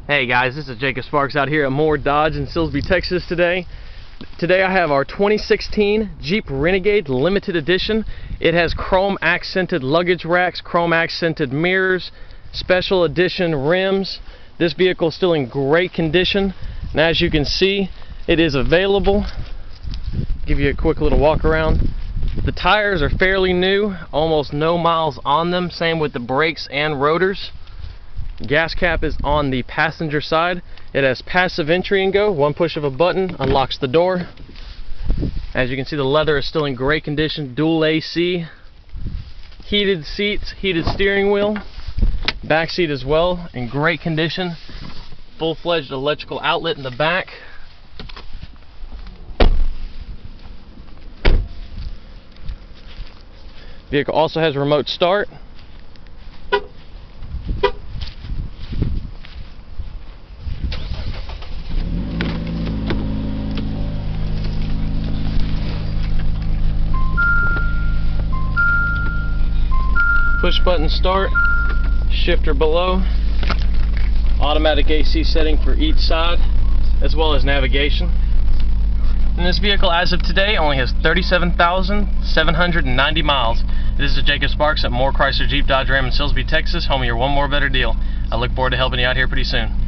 Hey guys, this is Jacob Sparks out here at Moore Dodge in Silsbee, Texas today. Today I have our 2016 Jeep Renegade Limited Edition. It has chrome accented luggage racks, chrome accented mirrors, special edition rims. This vehicle is still in great condition, and as you can see, it is available. Give you a quick little walk around. The tires are fairly new, almost no miles on them, same with the brakes and rotors. Gas cap is on the passenger side. It has passive entry and go. One push of a button unlocks the door. As you can see, the leather is still in great condition. Dual AC, heated seats, heated steering wheel, back seat as well in great condition. Full-fledged electrical outlet in the back. Vehicle also has remote start. Push button start, shifter below, automatic AC setting for each side, as well as navigation. And this vehicle, as of today, only has 37,790 miles. This is Jacob Sparks at Moore Chrysler Jeep Dodge Ram in Silsbee, Texas, home of your One More Better deal. I look forward to helping you out here pretty soon.